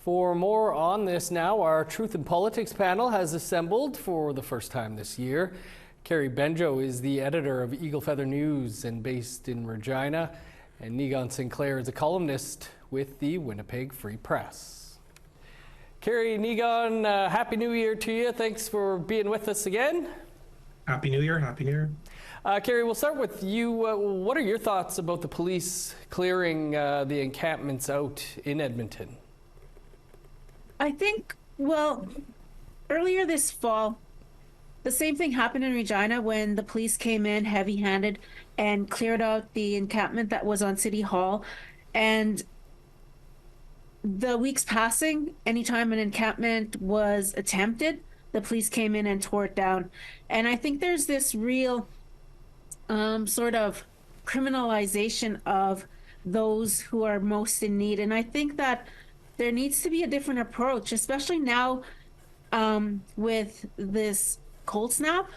For more on this now, our Truth and Politics panel has assembled for the first time this year. Carrie Benjo is the editor of Eagle Feather News and based in Regina, and Negon Sinclair is a columnist with the Winnipeg Free Press. Carrie, Negon, Happy New Year to you. Thanks for being with us again. Happy New Year. Happy New Year. Carrie, we'll start with you. What are your thoughts about the police clearing the encampments out in Edmonton? I think, well, earlier this fall, the same thing happened in Regina when the police came in heavy-handed and cleared out the encampment that was on City Hall. And the weeks passing, anytime an encampment was attempted, the police came in and tore it down. And I think there's this real sort of criminalization of those who are most in need. And I think that there needs to be a different approach, especially now with this cold snap.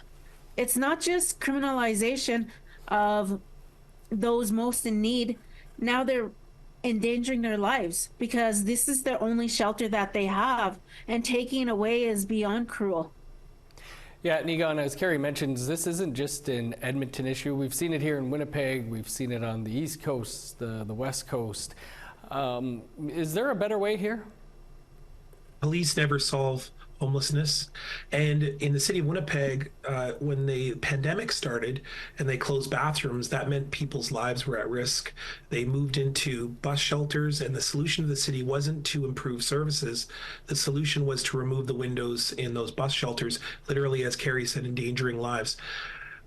It's not just criminalization of those most in need. Now they're endangering their lives because this is their only shelter that they have, and taking away is beyond cruel. Yeah, Negon, as Carrie mentions, this isn't just an Edmonton issue. We've seen it here in Winnipeg. We've seen it on the East Coast, the West Coast. Is there a better way here? Police never solve homelessness. And in the city of Winnipeg, when the pandemic started and they closed bathrooms, that meant people's lives were at risk. They moved into bus shelters, and the solution of the city wasn't to improve services. The solution was to remove the windows in those bus shelters, literally, as Carrie said, endangering lives.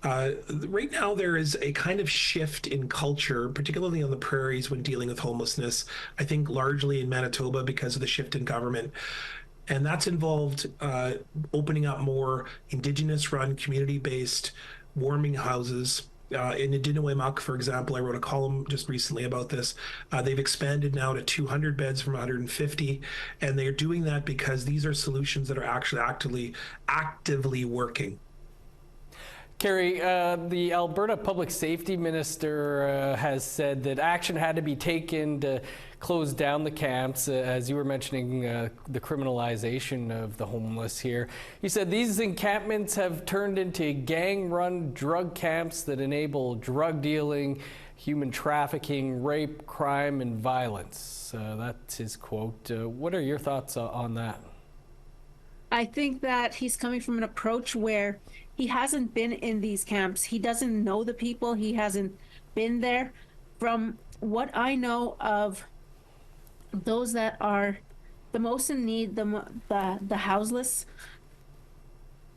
Right now, there is a kind of shift in culture, particularly on the prairies when dealing with homelessness. I think largely in Manitoba because of the shift in government. And that's involved opening up more Indigenous-run, community-based warming houses. In Nidinawaymak, for example, I wrote a column just recently about this. They've expanded now to 200 beds from 150, and they're doing that because these are solutions that are actually actively working. Carrie, the Alberta Public Safety Minister has said that action had to be taken to close down the camps, as you were mentioning the criminalization of the homeless here. He said these encampments have turned into gang-run drug camps that enable drug dealing, human trafficking, rape, crime, and violence. That's his quote. What are your thoughts on that? I think that he's coming from an approach where he hasn't been in these camps. He doesn't know the people. He hasn't been there. From what I know of those that are the most in need, the houseless,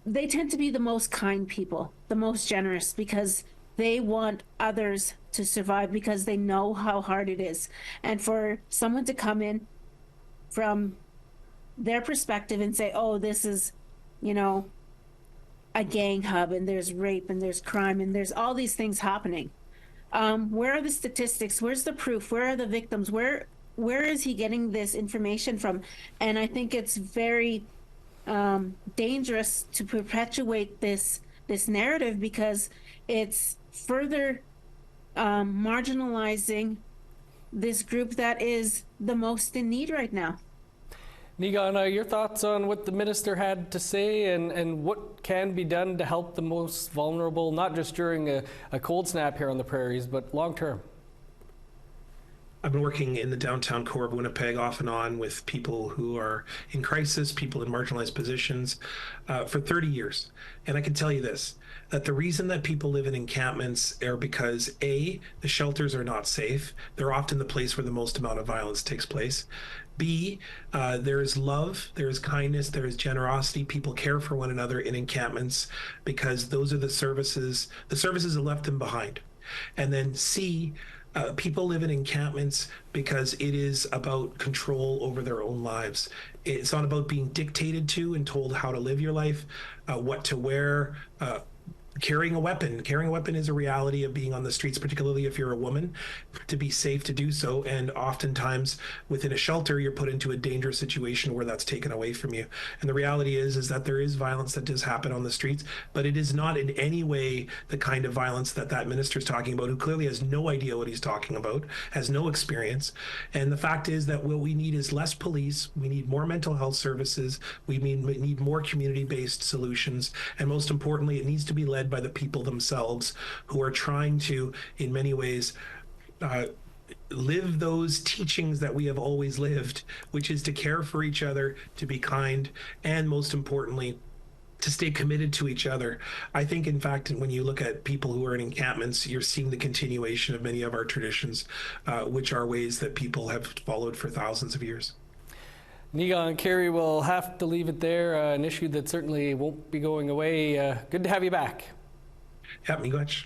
they tend to be the most kind people, the most generous, because they want others to survive because they know how hard it is. And for someone to come in from their perspective and say, oh, this is, a gang hub, and there's rape and there's crime and there's all these things happening. Where are the statistics? Where's the proof? Where are the victims? Where is he getting this information from? And I think it's very dangerous to perpetuate this narrative because it's further marginalizing this group that is the most in need right now. Negon, your thoughts on what the minister had to say and what can be done to help the most vulnerable, not just during a cold snap here on the prairies, but long term? I've been working in the downtown core of Winnipeg off and on with people who are in crisis, people in marginalized positions for 30 years. And I can tell you this, that the reason that people live in encampments are because A, the shelters are not safe. They're often the place where the most amount of violence takes place. B, there is love, there is kindness, there is generosity. People care for one another in encampments because those are the services that left them behind. And then C, people live in encampments because it is about control over their own lives. It's not about being dictated to and told how to live your life, what to wear, Carrying a weapon is a reality of being on the streets, particularly if you're a woman, to be safe to do so. And oftentimes within a shelter, you're put into a dangerous situation where that's taken away from you. And the reality is that there is violence that does happen on the streets, but it is not in any way the kind of violence that that minister is talking about, who clearly has no idea what he's talking about, has no experience. And the fact is that what we need is less police. We need more mental health services. We need more community-based solutions. And most importantly, it needs to be led by the people themselves, who are trying to, in many ways, live those teachings that we have always lived, which is to care for each other, to be kind, and most importantly, to stay committed to each other. I think, in fact, when you look at people who are in encampments, you're seeing the continuation of many of our traditions, which are ways that people have followed for thousands of years. Niigaan and Carrie, will have to leave it there. An issue that certainly won't be going away. Good to have you back. Yeah, miigwech.